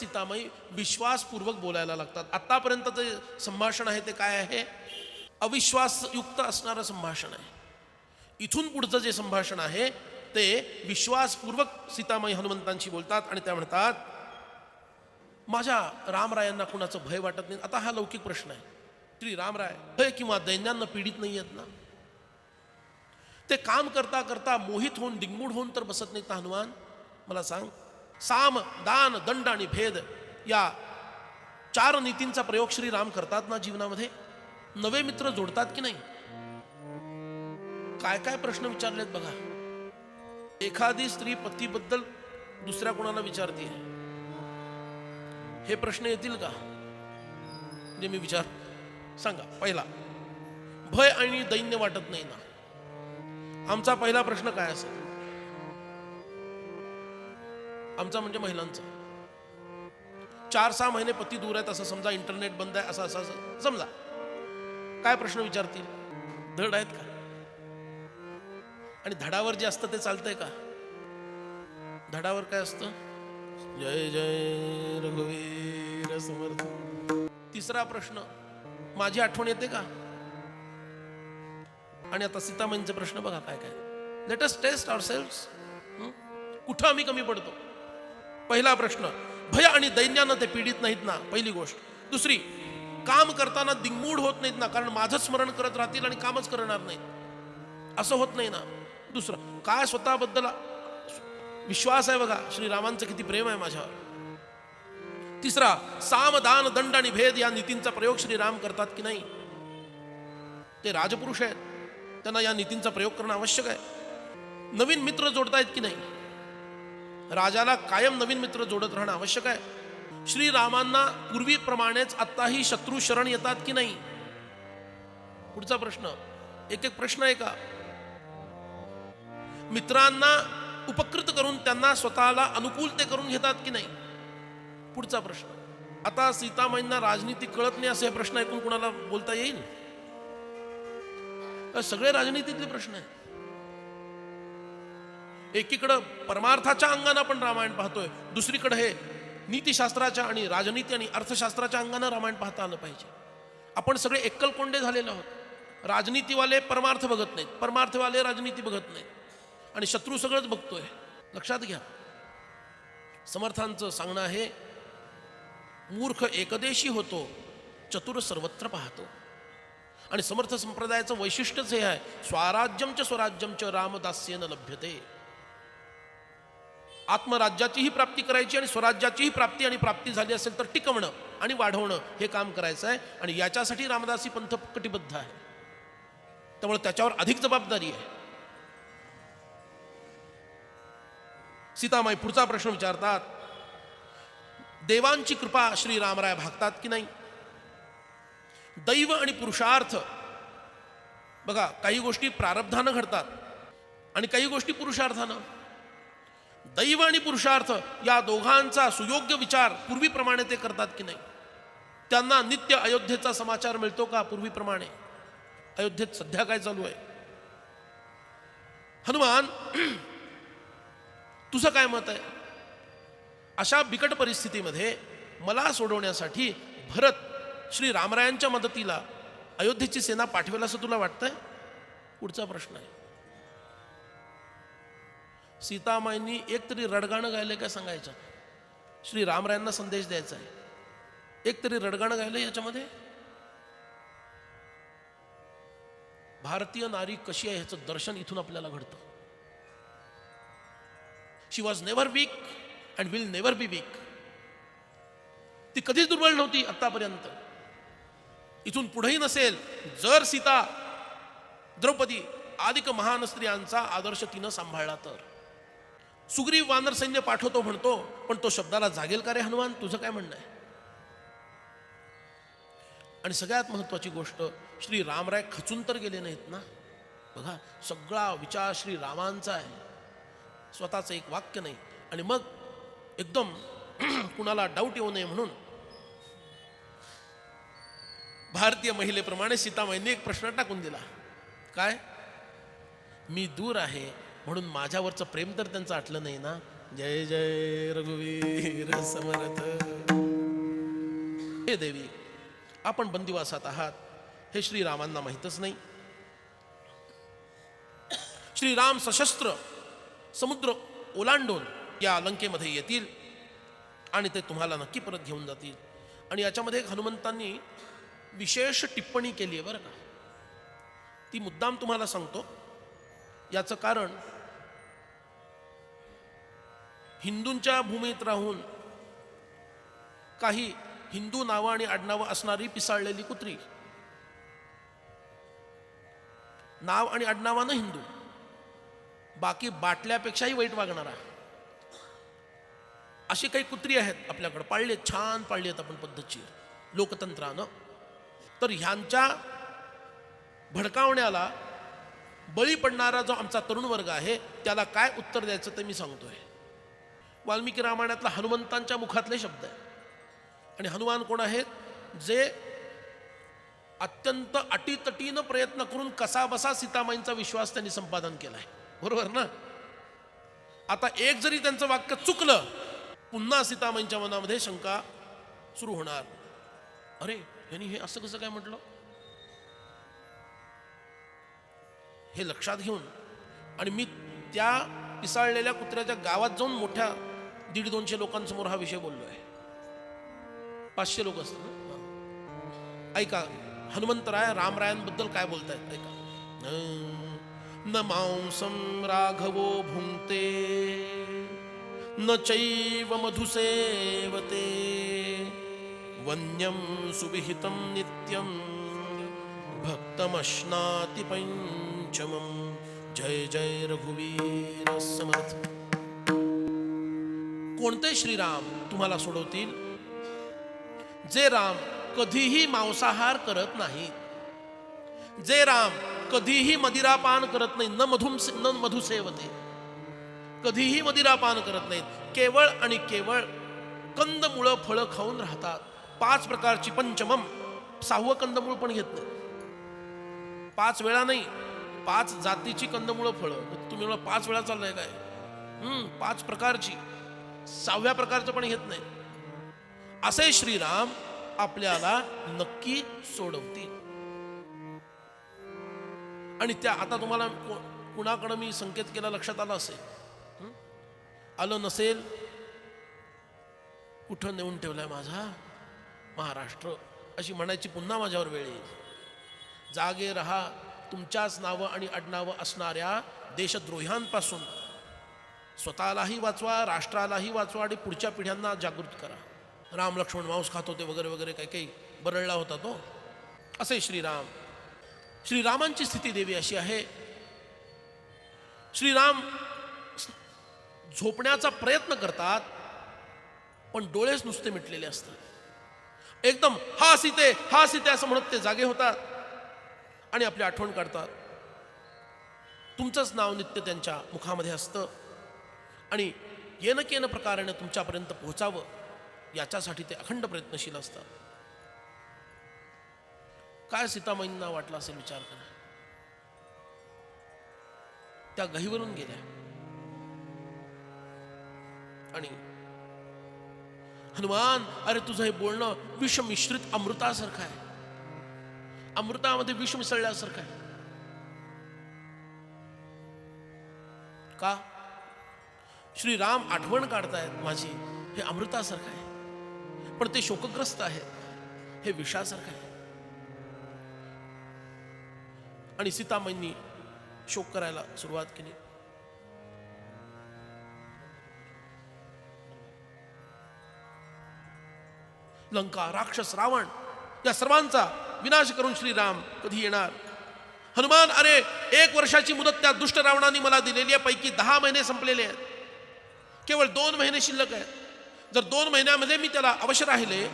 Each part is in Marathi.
सीतामाई विश्वासपूर्वक बोलायला लागतात. आतापर्यंत जे संभाषण आहे ते काय आहे? अविश्वासयुक्त असणारं संभाषण आहे. इथून पुढचं जे संभाषण आहे ते विश्वासपूर्वक सीतामाई हनुमंतांशी बोलतात आणि त्या म्हणतात, माझ्या रामरायांना कुणाचं भय वाटत नाही. आता हा लौकिक प्रश्न आहे. श्री रामराय भय किंवा दैन्यांना पीडित नाही आहेत ना? ते काम करता करता मोहित होऊन दिंगमूढ होऊन तर बसत नाहीत ना हनुमान? मला सांग, साम दान दंड आणि भेद या 4 नीतींचा प्रयोग श्री राम करतात ना जीवनामध्ये? नवे मित्र जोडतात की नाही? काय काय प्रश्न विचारलेत बघा. एखादी स्त्री पतीबद्दल दुसऱ्या कोणाला विचारते, हे प्रश्न येतील का? जे मी विचार सांगा. पहिला, भय आणि दैन्य वाटत नाही ना? आमचा पहिला प्रश्न काय असेल? आमचा म्हणजे महिलांचा. 4-6 महिने पती दूर आहेत असं समजा, इंटरनेट बंद आहे असं असं समजा. काय प्रश्न विचारतील? धड आहेत का? आणि धडावर जे असतं ते चालतंय का? धडावर काय असतं? जय जय रघुवीर समर्थ. तिसरा प्रश्न, माझी आठवण येते का? आणि आता सीतामाईंचे प्रश्न बघा काय काय. Let us test ourselves. कुठं आम्ही कमी पडतो? पहिला प्रश्न, भय आणि दैन्यानं ते पीडित नाहीत ना? पहिली गोष्ट. दुसरी, काम करताना दिंगमूढ होत नाहीत ना? कारण माझं स्मरण करत राहतील आणि कामच करणार नाहीत, असं होत नाही ना? दुसरं, काय स्वतःबद्दल विश्वास आहे बघा, श्रीरामांचं किती प्रेम आहे माझ्यावर. तिसरा, साम दान दंड आणि भेद या नीतींचा प्रयोग श्रीराम करतात की नाही? ते राजपुरुष आहेत, त्यांना या नीतींचा प्रयोग करणं आवश्यक आहे. नवीन मित्र जोडतायत की नाही? राजाला कायम नवीन मित्र जोडत राहणं आवश्यक आहे. श्रीरामांना पूर्वीप्रमाणेच आत्ताही शत्रू शरण येतात की नाही? पुढचा प्रश्न, एक एक प्रश्न आहे का? मित्रांना उपकृत करून त्यांना स्वतःला अनुकूल ते करून घेतात की नाही? पुढचा प्रश्न. आता सीतामाईंना राजनीती कळत नाही असे प्रश्न ऐकून कुणाला बोलता येईल? सगळे राजनीतीतले प्रश्न आहेत. एकीकडं परमार्थाच्या अंगाने आपण रामायण पाहतोय, दुसरीकडे हे नीतिशास्त्राच्या आणि राजनीती आणि अर्थशास्त्राच्या अंगाने रामायण पाहता आलं पाहिजे. आपण सगळे एकलकोंडे झालेले आहोत. राजनीतीवाले परमार्थ बघत नाहीत, परमार्थवाले राजनीती बघत नाहीत, आणि शत्रू सगळंच बघतोय. लक्षात घ्या, समर्थांचं सांगणं आहे, मूर्ख एकदेशी होतो, चतुर सर्वत्र पाहतो. आणि समर्थ संप्रदायाचं वैशिष्ट्यच हे आहे, स्वराज्यम च स्वराज्यम च रामदास्येन लभ्यते. आत्मराज्याचीही प्राप्ती करायची आणि स्वराज्याचीही प्राप्ती, आणि प्राप्ती झाली असेल तर टिकवणं आणि वाढवणं हे काम करायचं आहे. आणि याच्यासाठी रामदासी पंथ कटिबद्ध आहे. त्यामुळे त्याच्यावर अधिक जबाबदारी आहे. सीतामाई पुढचा प्रश्न विचारतात, देवांची कृपा श्री रामराय भागतात की नाही? दैव आणि पुरुषार्थ बघा, काही गोष्टी प्रारब्धानं घडतात आणि काही गोष्टी पुरुषार्थानं. दैव आणि पुरुषार्थ या दोघांचा सुयोग्य विचार पूर्वीप्रमाणे ते करतात की नाही? त्यांना नित्य अयोध्येचा समाचार मिळतो का पूर्वीप्रमाणे? अयोध्येत सध्या काय चालू आहे? हनुमान, तुझं काय मत आहे? अशा बिकट परिस्थितीमध्ये मला सोडवण्यासाठी भरत श्री रामरायांच्या मदतीला अयोध्येची सेना पाठवेल असं तुला वाटतंय? पुढचा प्रश्न आहे, सीतामाईंनी एक तरी रडगाणं गायलंय काय सांगायचं? श्री रामरायांना संदेश द्यायचा आहे, एक तरी रडगाणं गायलंय याच्यामध्ये? भारतीय नारी कशी आहे ह्याचं दर्शन इथून आपल्याला घडतं. She was never weak and will never be weak. ती कधीच दुर्बल नव्हती आतापर्यंत, इथून पुढेही नसेल, जर सीता, द्रौपदी आदिक महान स्त्रियांचा आदर्श तिनं सांभाळला तर. सुग्रीव वानर सैन्य पाठवतो म्हणतो, पण तो शब्दाला जागेल का रे हनुमान? तुझं काय म्हणणं आहे? आणि सगळ्यात महत्वाची गोष्ट, श्री रामराय खचून तर गेले नाहीत ना? बघा, सगळा विचार श्री रामांचा आहे, स्वतःचं एक वाक्य नाही. आणि मग एकदम कुणाला डाऊट येऊ नये म्हणून भारतीय महिलेप्रमाणे सीतामाईंनी एक प्रश्न टाकून दिला. काय? मी दूर आहे म्हणून माझ्यावरचं प्रेम तर त्यांचं आटलं नाही ना? जय जय रघुवीर समर्थ. हे देवी, आपण बंदिवासात आहात हे श्रीरामांना माहीतच नाही. श्रीराम सशस्त्र समुद्र ओलांडून या लंकेमध्ये येतील आणि ते तुम्हाला नक्की परत घेऊन जातील. आणि याच्यामध्ये एक हनुमंतांनी विशेष टिप्पणी केली आहे बरं का, ती मुद्दाम तुम्हाला सांगतो. याचं कारण, हिंदूंच्या भूमीत राहून काही हिंदू नावं आणि आडनावं असणारी पिसाळलेली कुत्री, नाव आणि आडनावानं हिंदू, बाकी बाटल्यापेक्षाही वाईट वागणारा, अशी काही कुत्री आहेत आपल्याकडे, पाळली आहेत, छान पाळली आहेत आपण पद्धतशीर लोकतंत्रानं. तर ह्यांच्या भडकावण्याला बळी पडणारा जो आमचा तरुण वर्ग आहे त्याला काय उत्तर द्यायचं ते मी सांगतोय. वाल्मिकी रामायणातला हनुमंतांच्या मुखातले शब्द आहे. आणि हनुमान कोण आहेत? जे अत्यंत अटीतटीनं प्रयत्न करून कसाबसा सीतामाईंचा विश्वास त्यांनी संपादन केलाय. बरोबर ना? आता एक जरी त्यांचं वाक्य चुकलं, पुन्हा सीतामाईंच्या मनामध्ये शंका सुरू होणार. अरे यांनी हे असं कसं काय म्हटलं? हे लक्षात घेऊन आणि मी त्या पिसाळलेल्या कुत्र्याच्या गावात जाऊन मोठ्या 150-200 लोकांसमोर हा विषय बोललोय. 500 लोक असतात ना. ऐका हनुमंतराय रामरायांबद्दल काय बोलतायत ऐका. न मांसम राघवो भुंक्ते न चैव मधुसेवते वन्यम सुविहितम नित्यम भक्तमश्नाति पंचमम. जय जय रघुवीर समर्थ. कोणते श्रीराम तुम्हाला सोडवतील? जे राम कधीही मांसाहार करत नाहीत, जे राम कधीही मदिरापान करत नाही, न मधुसेवते, कधीही मदिरापान करत नाहीत, केवळ आणि केवळ कंदमुळं फळं खाऊन राहतात. 5 प्रकारची पंचमम, 6वं कंदमूळ पण घेत नाही. 5 वेळा नाही, 5 जातीची कंदमुळं फळं. तुम्ही मला 5 वेळा चाललंय काय? 5 प्रकारची, 6व्या प्रकारचं पण घेत नाही. असे श्रीराम आपल्याला नक्की सोडवतील. आणि त्या आता तुम्हाला कुणाकडं मी संकेत केला लक्षात आला असेल, आलं नसेल, कुठं नेऊन ठेवलाय माझा महाराष्ट्र अशी म्हणायची पुन्हा माझ्यावर वेळ येईल. जागे रहा. तुमच्याच नावं आणि आडनावं असणाऱ्या देशद्रोह्यांपासून स्वतःलाही वाचवा, राष्ट्रालाही वाचवा आणि पुढच्या पिढ्यांना जागृत करा. राम लक्ष्मण मांस खात होते वगैरे वगैरे काही काही बरळला होता तो. असे श्रीराम. श्रीरामांची स्थिती देवी अशी आहे, श्रीराम झोपण्याचा प्रयत्न करतात पण डोळेच नुसते मिटलेले असतात. एकदम हा सीते हा सीते असं म्हणत ते जागे होतात आणि आपली आठवण काढतात. तुमचंच नाव नित्य त्यांच्या मुखामध्ये असतं आणि येन केन प्रकाराने तुमच्यापर्यंत पोहोचावं याच्यासाठी ते अखंड प्रयत्नशील असतात. काय सीतामाईंना वाटलं असेल विचार करा. त्या गहीवरून गेल्या आणि हनुमान, अरे तुझं हे बोलणं विष मिश्रित अमृतासारखं आहे, अमृतामध्ये विष मिसळल्यासारखं आहे. का? श्रीराम आठवण काढतायत माझी, हे अमृतासारखं आहे, पण ते शोकग्रस्त आहेत, हे विषासारखं आहे. आणि सीतामाईंनी शोक करायला सुरुवात केली. लंका, राक्षस, रावण या सर्वांचा विनाश करून श्रीराम कधी येणार? हनुमान, अरे 1 वर्षाची मुदत त्या दुष्ट रावणाने मला दिलेली आहे, पैकी 10 महिने संपलेले आहेत, केवळ 2 महिने शिल्लक आहेत. जर 2 महिन्यामध्ये मी त्याला अवश्य राहिले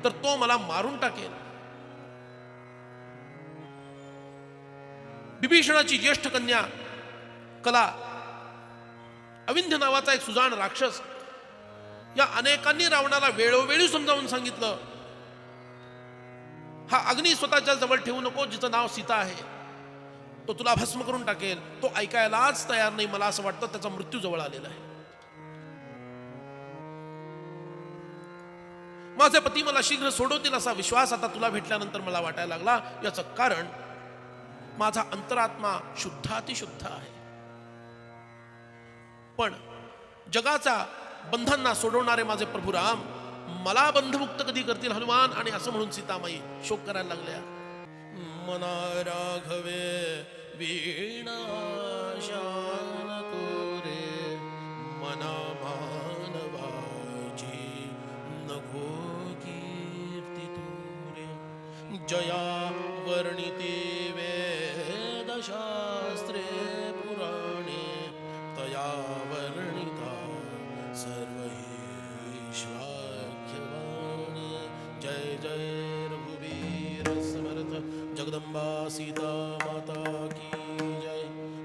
तर तो मला मारून टाकेल. विभीषणाची ज्येष्ठ कन्या कला, अविंध्य नावाचा एक सुजाण राक्षस, या अनेकांनी रावणाला वेळोवेळी समजावून सांगितलं, हा अग्नी स्वतःच्या जवळ ठेवू नको, जिचं नाव सीता आहे, तो तुला भस्म करून टाकेल. तो ऐकायलाच तयार नाही. मला असं वाटतं त्याचा मृत्यू जवळ आलेला आहे. माझे पती मला शीघ्र सोडवतील असा विश्वास आता तुला भेटल्यानंतर मला वाटायला लागला. याचं कारण माझा अंतरात्मा शुद्धातिशुद्ध आहे. पण जगाचा बंधनांना सोडवणारे माझे प्रभू राम मला बंधमुक्त कधी करतील हनुमान. आणि असं म्हणून सीतामाई शोक करायला लागल्या. मना राघवे वीणा शान कोरे मना मानवाची नभो कीर्ती तुरे जया वर्णिते वेदशास्त्रे पुराणे तया वर्णिता सर्व श्लाघ्यवाणी. जय जय रघुवीर समर्थ जगदंबा सीता माता की जय.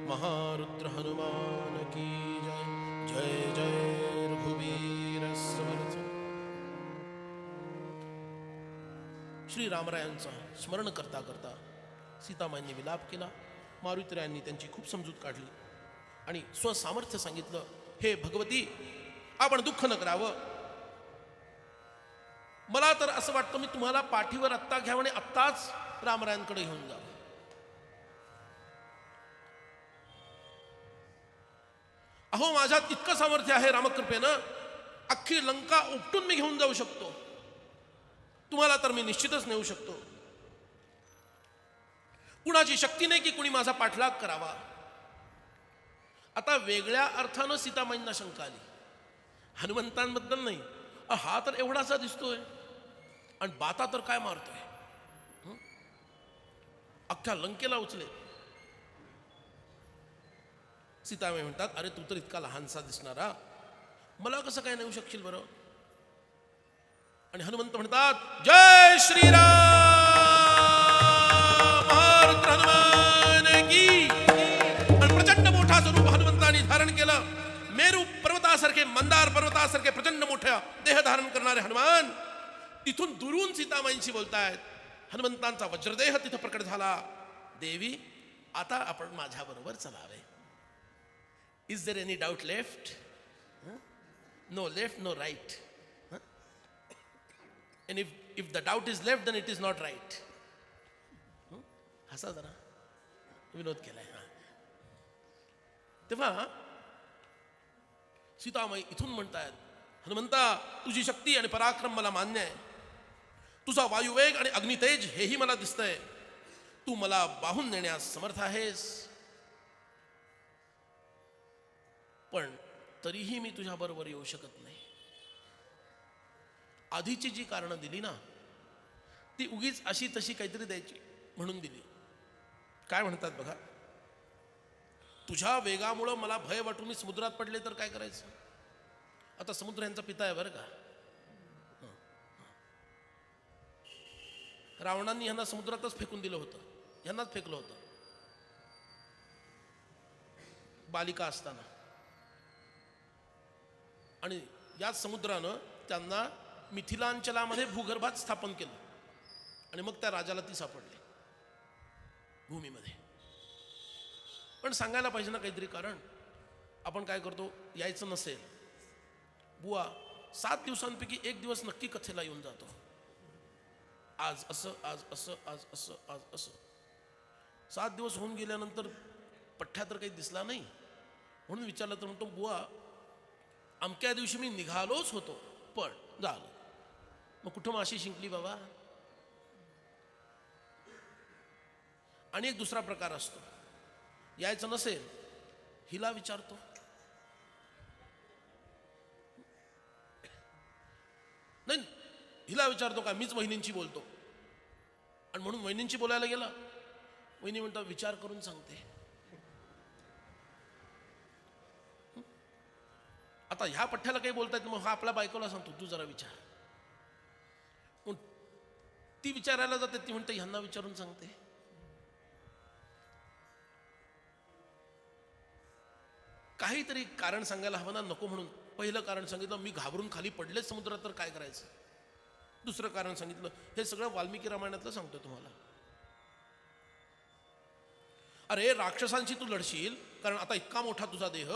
महारुद्र हनुमान की जय. जय जय रघुवीर समर्थ. श्री रामरायांचा स्मरण करता करता सीतामाईंनी विलाप केला. मारुतीरायांनी त्यांची खूप समजूत काढली आणि स्वसामर्थ्य सांगितलं. हे भगवती, आपण दुःख न करावं. मला तर असं वाटतं मी तुम्हाला पाठीवर आत्ता घ्यावं आणि आत्ताच रामरायांकडे घेऊन जावं. अहो, माझ्यात इतकं सामर्थ्य आहे रामकृपेनं, अख्खी लंका उपटून मी घेऊन जाऊ शकतो. तुम्हाला तर मी निश्चितच नेऊ शकतो. कुणाची शक्ती नाही की कुणी माझा पाठलाग करावा. आता वेगळ्या अर्थानं सीतामाईंना शंका आली. हनुमंतांबद्दल नाही, हा तर एवढासा दिसतोय आणि बाता तर काय मारतोय, अख्ख्या लंकेला उचले. सीतामाई म्हणतात, अरे तू तर इतका लहानसा दिसणारा, मला कसं काय नेऊ शकशील बरं. आणि हनुमंत म्हणतात, जय श्रीराम महारुद्र हनुमान की. आणि प्रचंड मोठा स्वरूप हनुमंतांनी धारण केलं. मेरू पर्वतासारखे, मंदार पर्वतासारखे प्रचंड मोठ्या देह धारण करणारे हनुमान तिथून दुरून सीतामाईंशी बोलतायत. हनुमंतांचा वज्रदेह तिथं प्रकट झाला. देवी, आता आपण माझ्या बरोबर चलावे. Is there any doubt left? No left, no right. And if the doubt is left, then it is not right. हसा जरा, विनोद केलाय. तेव्हा सीतामाई इथून म्हणतायत, हनुमंता, तुझी शक्ती आणि पराक्रम मला मान्य आहे. तुझा वायुवेग आणि अग्नितेज हेही मला दिसतंय. तू मला वाहून नेण्यास समर्थ आहेस. पण तरीही मी तुझ्या बरोबर येऊ शकत नाही. आधीची जी कारणं दिली ना, ती उगीच अशी तशी काहीतरी द्यायची म्हणून दिली. काय म्हणतात बघा, तुझ्या वेगामुळं मला भय वाटून मी समुद्रात पडले तर काय करायचं. आता समुद्र यांचा पिता आहे बरं का. रावणांनी यांना समुद्रातच फेकून दिलं होतं, यांनाच फेकलं होतं बालिका असताना. आणि याच समुद्रानं त्यांना मिथिलांचलामध्ये भूगर्भात स्थापन केलं आणि मग त्या राजाला ती सापडली भूमीमध्ये. पण सांगायला पाहिजे ना काहीतरी कारण. आपण काय करतो, यायचं नसेल, बुवा 7 दिवसांपैकी 1 दिवस नक्की कथेला येऊन जातो. आज असं, आज असं, आज असं, आज असं. 7 दिवस होऊन गेल्यानंतर पठ्ठ्या तर काही दिसला नाही म्हणून विचारलं तर म्हणतो, बुवा अमक्या दिवशी मी निघालोच होतो पण झालं. मग कुठं माशी शिंकली बाबा. आणि एक दुसरा प्रकार असतो, यायचं नसेल हिला विचारतो, नाही हिला विचारतो का, मीच वहिनींची बोलतो. आणि म्हणून वहिनींची बोलायला गेला, वहिनी म्हणतात विचार करून सांगते. आता ह्या पठ्ठ्याला काही बोलतायत, मग हा आपल्या बायकोला सांगतो तू जरा विचार. ती विचारायला जाते, ती म्हणते ह्यांना विचारून सांगते. काहीतरी कारण सांगायला हवं ना, नको म्हणून पहिलं कारण सांगितलं, मी घाबरून खाली पडलेच समुद्रात तर काय करायचं. दुसरं कारण सांगितलं, हे सगळं वाल्मिकी रामायणातलं सांगतो तुम्हाला. अरे राक्षसांशी तू लढशील, कारण आता इतका मोठा तुझा देह,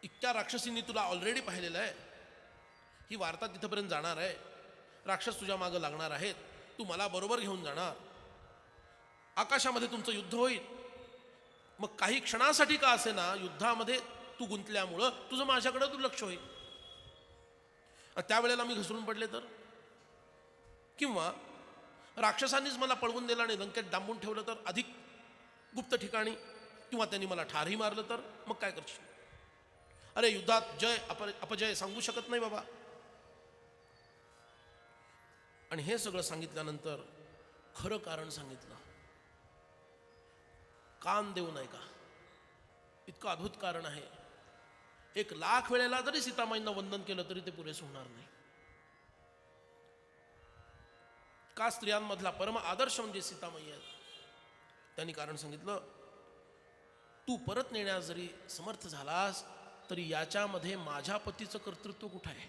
इतक्या राक्षसींनी तुला ऑलरेडी पाहिलेलं आहे. ही वार्ता तिथपर्यंत जाणार आहे, राक्षस तुझ्या मागं लागणार आहेत, तू मला बरोबर घेऊन जाणार, आकाशामध्ये तुमचं युद्ध होईल. मग काही क्षणासाठी का असे ना युद्धामध्ये तू गुंतल्यामुळं तुझं माझ्याकडे दुर्लक्ष होईल. त्यावेळेला मी घसरून पडले तर, किंवा राक्षसांनीच मला पळवून दिलं आणि लंकेत डांबून ठेवलं तर, अधिक गुप्त ठिकाणी, किंवा त्यांनी मला ठारही मारलं तर, मग काय करशील? अरे युद्धात जय अपजय सांगू शकत नाही बाबा. आणि हे सगळं सांगितल्यानंतर खरं कारण सांगितलं. कान देऊ नये का, इतकं अद्भुत कारण आहे. 1,00,000 वेळेला जरी सीतामाईंना वंदन केलं तरी ते पुरेसं होणार नाही. का स्त्रियांमधला परम आदर्श म्हणजे सीतामाई आहेत. त्यांनी कारण सांगितलं, तू परत नेण्यास जरी समर्थ झालास तरी याच्यामध्ये माझ्या पतीचं कर्तृत्व कुठं आहे?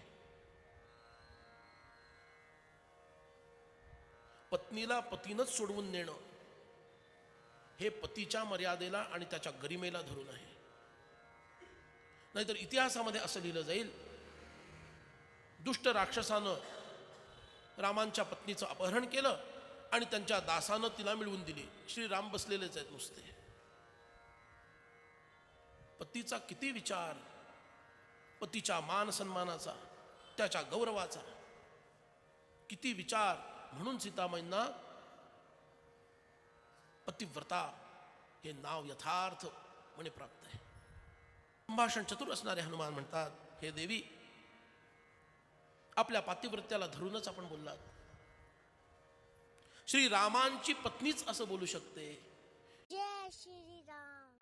पत्नीला पतीनंच सोडवून नेणं हे पतीच्या मर्यादेला आणि त्याच्या गरिमेला धरून आहे. नाहीतर इतिहासामध्ये असं लिहिलं जाईल, दुष्ट राक्षसानं रामांच्या पत्नीचं अपहरण केलं आणि त्यांच्या दासानं तिला मिळवून दिली. श्रीराम बसलेलेच आहेत नुसते. पतीचा किती विचार, पतीच्या मान सन्मानाचा, त्याच्या गौरवाचा किती विचार. म्हणून सीतामाईंना पतिव्रता हे नाव यथार्थ म्हणे प्राप्त आहे. संभाषण चतुर असणारे हनुमान म्हणतात, हे देवी, आपल्या पातिव्रत्याला धरूनच आपण बोललात. श्रीरामांची पत्नीच असं बोलू शकते. जय श्रीराम.